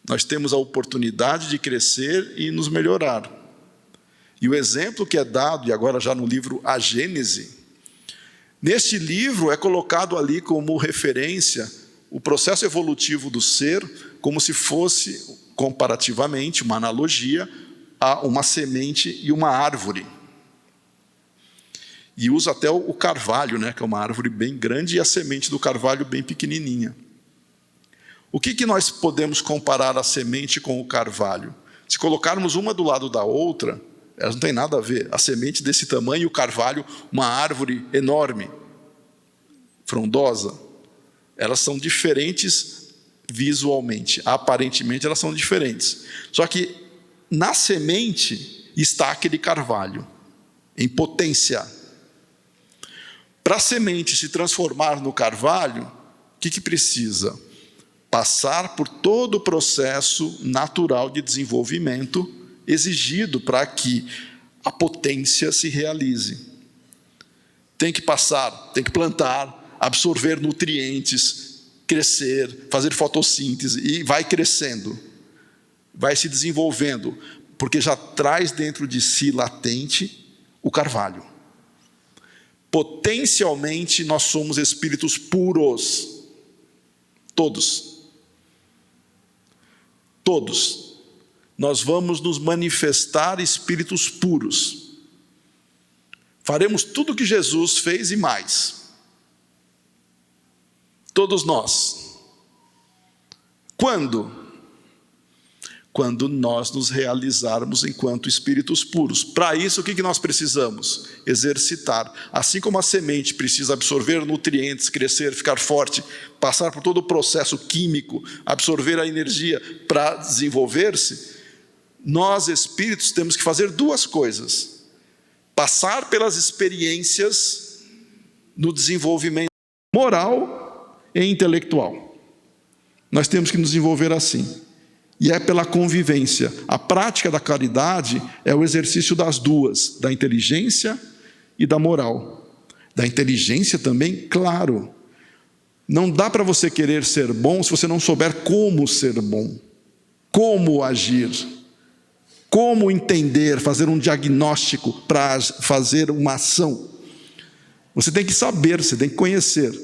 [SPEAKER 1] Nós temos a oportunidade de crescer e nos melhorar. E o exemplo que é dado, e agora já no livro A Gênese, neste livro é colocado ali como referência o processo evolutivo do ser, como se fosse, comparativamente, uma analogia a uma semente e uma árvore. E usa até o carvalho, que é uma árvore bem grande, e a semente do carvalho bem pequenininha. O que nós podemos comparar a semente com o carvalho? Se colocarmos uma do lado da outra, elas não têm nada a ver. A semente desse tamanho e o carvalho, uma árvore enorme, frondosa. Elas são diferentes visualmente, aparentemente elas são diferentes. Só que na semente está aquele carvalho, em potência. Para a semente se transformar no carvalho, o que precisa? Passar por todo o processo natural de desenvolvimento exigido para que a potência se realize. Tem que passar, tem que plantar, absorver nutrientes, crescer, fazer fotossíntese, e vai crescendo, vai se desenvolvendo, porque já traz dentro de si latente o carvalho. Potencialmente nós somos espíritos puros, todos, nós vamos nos manifestar espíritos puros, faremos tudo o que Jesus fez e mais, todos nós. Quando nós nos realizarmos enquanto espíritos puros. Para isso, o que nós precisamos? Exercitar. Assim como a semente precisa absorver nutrientes, crescer, ficar forte, passar por todo o processo químico, absorver a energia para desenvolver-se, nós, espíritos, temos que fazer duas coisas: passar pelas experiências no desenvolvimento moral e intelectual. Nós temos que nos desenvolver assim. E é pela convivência. A prática da caridade é o exercício das duas, da inteligência e da moral. Da inteligência também, claro. Não dá para você querer ser bom se você não souber como ser bom, como agir, como entender, fazer um diagnóstico para fazer uma ação. Você tem que saber, você tem que conhecer.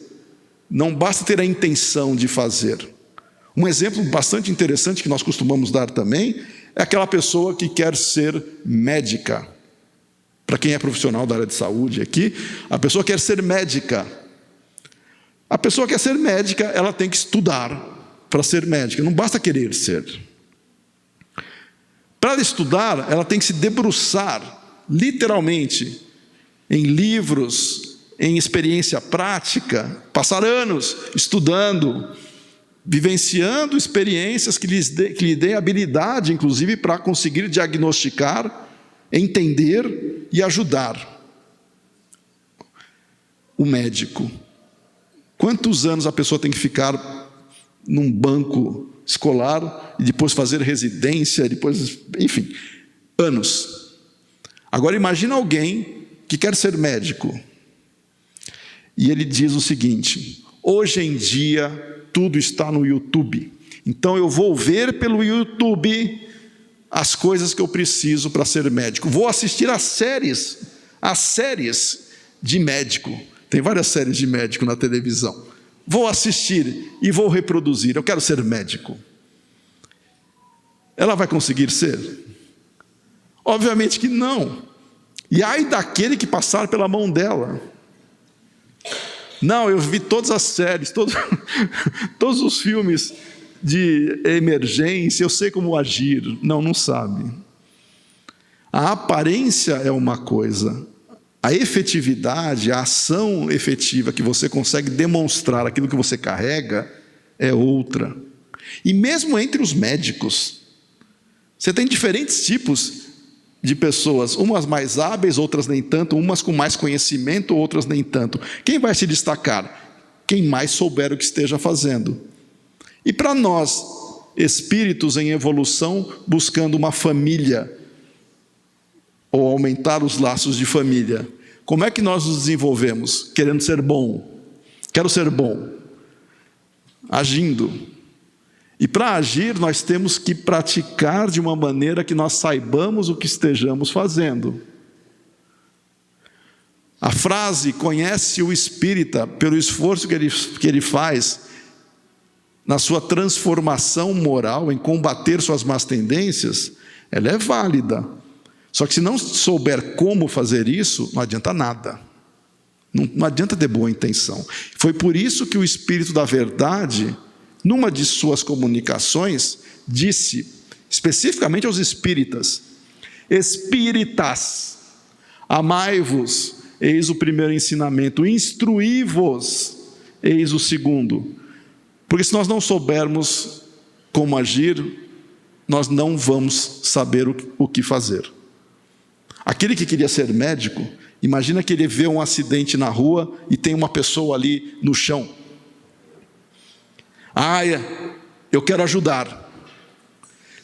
[SPEAKER 1] Não basta ter a intenção de fazer. Um exemplo bastante interessante que nós costumamos dar também é aquela pessoa que quer ser médica. Para quem é profissional da área de saúde aqui, a pessoa quer ser médica. A pessoa quer ser médica, ela tem que estudar para ser médica, não basta querer ser. Para estudar, ela tem que se debruçar, literalmente, em livros, em experiência prática, passar anos estudando, vivenciando experiências que lhe deem habilidade, inclusive, para conseguir diagnosticar, entender e ajudar. O médico. Quantos anos a pessoa tem que ficar num banco escolar e depois fazer residência, depois, enfim, anos. Agora imagina alguém que quer ser médico e ele diz o seguinte: hoje em dia tudo está no YouTube, então eu vou ver pelo YouTube as coisas que eu preciso para ser médico, vou assistir às séries de médico, tem várias séries de médico na televisão, vou assistir e vou reproduzir, eu quero ser médico. Ela vai conseguir ser? Obviamente que não. E ai daquele que passar pela mão dela. Não, eu vi todas as séries, todos os filmes de emergência, eu sei como agir. Não sabe. A aparência é uma coisa, a efetividade, a ação efetiva que você consegue demonstrar aquilo que você carrega é outra. E mesmo entre os médicos, você tem diferentes tipos de pessoas, umas mais hábeis, outras nem tanto, umas com mais conhecimento, outras nem tanto. Quem vai se destacar? Quem mais souber o que esteja fazendo. E para nós, espíritos em evolução, buscando uma família, ou aumentar os laços de família, como é que nós nos desenvolvemos? Querendo ser bom. Quero ser bom. Agindo. E para agir, nós temos que praticar de uma maneira que nós saibamos o que estejamos fazendo. A frase, conhece o espírita pelo esforço que ele faz na sua transformação moral, em combater suas más tendências, ela é válida. Só que se não souber como fazer isso, não adianta nada. Não adianta ter boa intenção. Foi por isso que o Espírito da Verdade, numa de suas comunicações, disse especificamente aos espíritas: espíritas, amai-vos, eis o primeiro ensinamento, instruí-vos, eis o segundo. Porque se nós não soubermos como agir, nós não vamos saber o que fazer. Aquele que queria ser médico, imagina que ele vê um acidente na rua e tem uma pessoa ali no chão. Eu quero ajudar.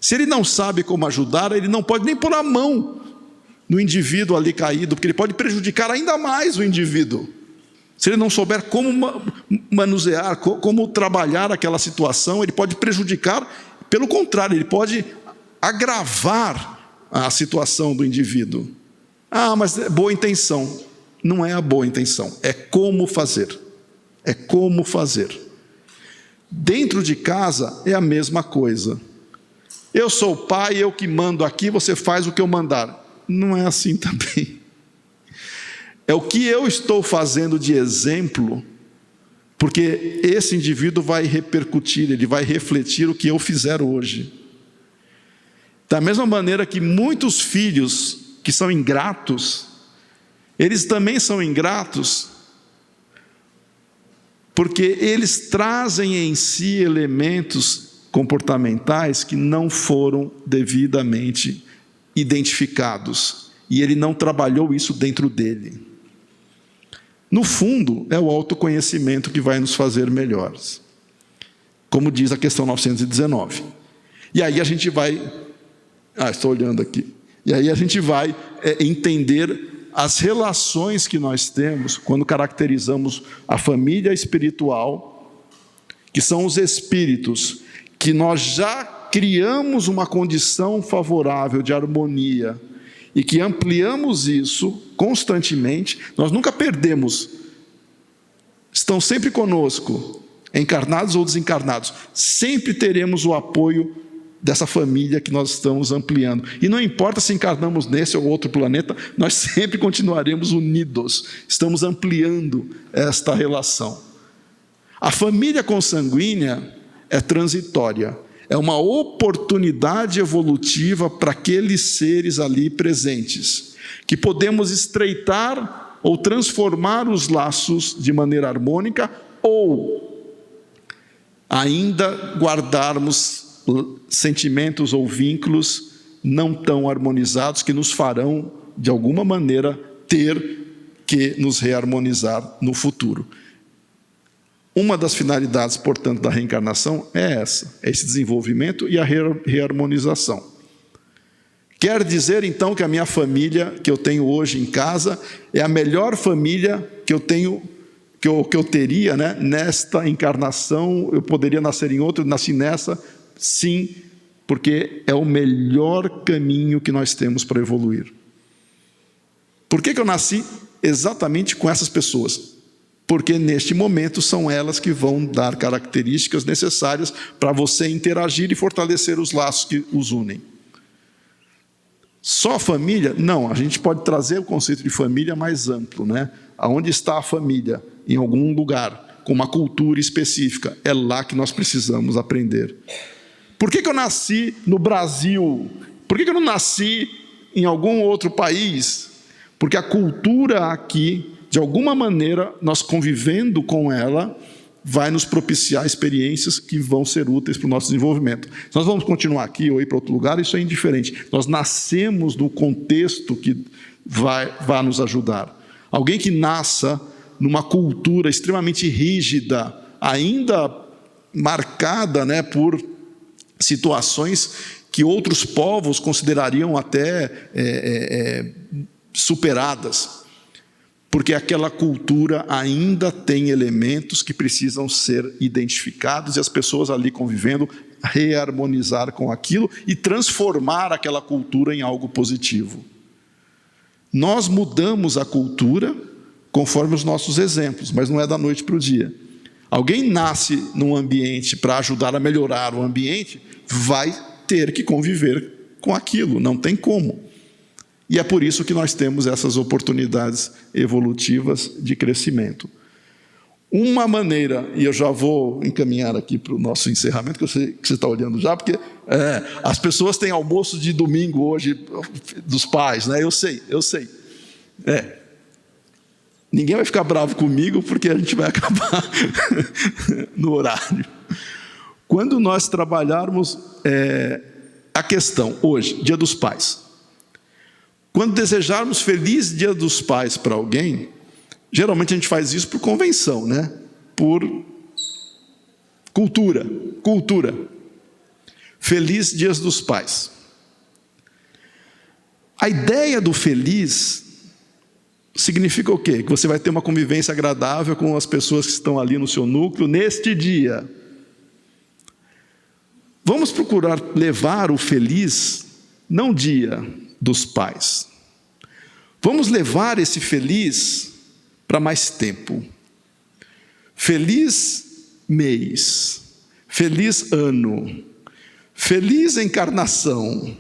[SPEAKER 1] Se ele não sabe como ajudar, ele não pode nem pôr a mão no indivíduo ali caído, porque ele pode prejudicar ainda mais o indivíduo. Se ele não souber como manusear, como trabalhar aquela situação, ele pode prejudicar, pelo contrário, ele pode agravar a situação do indivíduo. Mas é boa intenção. Não é a boa intenção, é como fazer. É como fazer. Dentro de casa é a mesma coisa. Eu sou o pai, eu que mando aqui, você faz o que eu mandar. Não é assim também. É o que eu estou fazendo de exemplo, porque esse indivíduo vai repercutir, ele vai refletir o que eu fizer hoje. Da mesma maneira que muitos filhos que são ingratos, eles também são ingratos, porque eles trazem em si elementos comportamentais que não foram devidamente identificados, e ele não trabalhou isso dentro dele. No fundo, é o autoconhecimento que vai nos fazer melhores, como diz a questão 919. E aí a gente vai, estou olhando aqui, e aí a gente vai entender as relações que nós temos quando caracterizamos a família espiritual, que são os espíritos que nós já criamos uma condição favorável de harmonia e que ampliamos isso constantemente. Nós nunca perdemos, estão sempre conosco, encarnados ou desencarnados, sempre teremos o apoio dessa família que nós estamos ampliando, e não importa se encarnamos nesse ou outro planeta, nós sempre continuaremos unidos, estamos ampliando esta relação. A família consanguínea é transitória, é uma oportunidade evolutiva para aqueles seres ali presentes, que podemos estreitar ou transformar os laços de maneira harmônica, ou ainda guardarmos sentimentos ou vínculos não tão harmonizados, que nos farão, de alguma maneira, ter que nos reharmonizar no futuro. Uma das finalidades, portanto, da reencarnação é esse desenvolvimento e a reharmonização. Quer dizer, então, que a minha família, que eu tenho hoje em casa, é a melhor família que eu tenho, que eu teria, né? Nesta encarnação. Eu poderia nascer em outra, nasci nessa, sim, porque é o melhor caminho que nós temos para evoluir. Por que eu nasci exatamente com essas pessoas? Porque neste momento são elas que vão dar características necessárias para você interagir e fortalecer os laços que os unem. Só a família? Não, a gente pode trazer o conceito de família mais amplo, né? Aonde está a família? Em algum lugar, com uma cultura específica. É lá que nós precisamos aprender. Por que eu nasci no Brasil? Por que eu não nasci em algum outro país? Porque a cultura aqui, de alguma maneira, nós convivendo com ela, vai nos propiciar experiências que vão ser úteis para o nosso desenvolvimento. Se nós vamos continuar aqui ou ir para outro lugar, isso é indiferente. Nós nascemos no contexto que vai nos ajudar. Alguém que nasça numa cultura extremamente rígida, ainda marcada, né, por situações que outros povos considerariam até superadas, porque aquela cultura ainda tem elementos que precisam ser identificados e as pessoas ali convivendo reharmonizar com aquilo e transformar aquela cultura em algo positivo. Nós mudamos a cultura conforme os nossos exemplos, mas não é da noite para o dia. Alguém nasce num ambiente para ajudar a melhorar o ambiente, vai ter que conviver com aquilo, não tem como. E é por isso que nós temos essas oportunidades evolutivas de crescimento. Uma maneira, e eu já vou encaminhar aqui para o nosso encerramento, que eu sei que você está olhando já, porque as pessoas têm almoço de domingo hoje dos pais, né? Eu sei. Ninguém vai ficar bravo comigo, porque a gente vai acabar no horário. Quando nós trabalharmos a questão, hoje, Dia dos Pais, quando desejarmos feliz Dia dos Pais para alguém, geralmente a gente faz isso por convenção, né? Por cultura. Feliz Dia dos Pais. A ideia do feliz significa o quê? Que você vai ter uma convivência agradável com as pessoas que estão ali no seu núcleo neste dia. Vamos procurar levar o feliz, não Dia dos Pais. Vamos levar esse feliz para mais tempo. Feliz mês, feliz ano, feliz encarnação.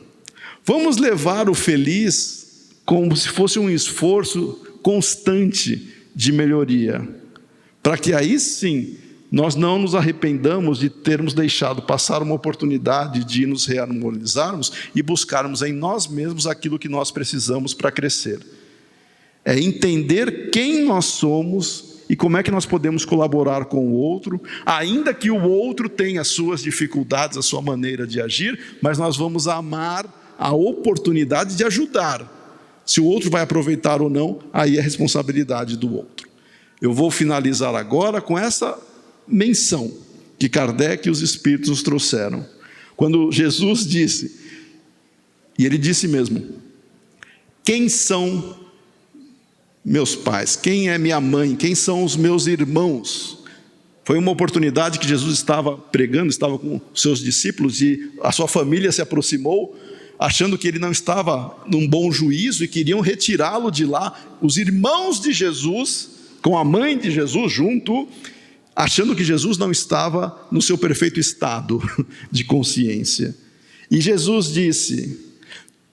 [SPEAKER 1] Vamos levar o feliz como se fosse um esforço constante de melhoria, para que aí sim nós não nos arrependamos de termos deixado passar uma oportunidade de nos reharmonizarmos e buscarmos em nós mesmos aquilo que nós precisamos para crescer. É entender quem nós somos e como é que nós podemos colaborar com o outro, ainda que o outro tenha as suas dificuldades, a sua maneira de agir, mas nós vamos amar a oportunidade de ajudar. Se o outro vai aproveitar ou não, aí é responsabilidade do outro. Eu vou finalizar agora com essa menção que Kardec e os Espíritos nos trouxeram. Quando Jesus disse, e ele disse mesmo, quem são meus pais? Quem é minha mãe? Quem são os meus irmãos? Foi uma oportunidade que Jesus estava pregando, estava com seus discípulos e a sua família se aproximou, achando que ele não estava num bom juízo e queriam retirá-lo de lá. Os irmãos de Jesus, com a mãe de Jesus junto, achando que Jesus não estava no seu perfeito estado de consciência. E Jesus disse,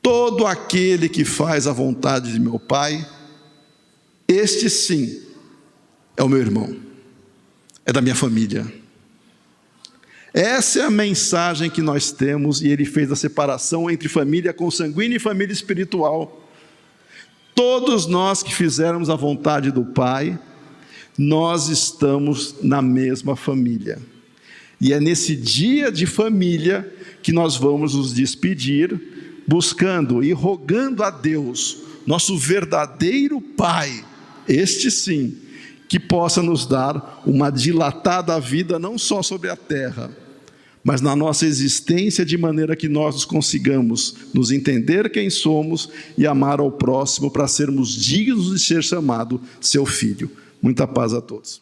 [SPEAKER 1] todo aquele que faz a vontade de meu Pai, este sim é o meu irmão, é da minha família. Essa é a mensagem que nós temos, e ele fez a separação entre família consanguínea e família espiritual. Todos nós que fizermos a vontade do Pai, nós estamos na mesma família. E é nesse dia de família que nós vamos nos despedir, buscando e rogando a Deus, nosso verdadeiro Pai, este sim, que possa nos dar uma dilatada vida, não só sobre a terra, mas na nossa existência, de maneira que nós consigamos nos entender quem somos e amar ao próximo para sermos dignos de ser chamado seu filho. Muita paz a todos.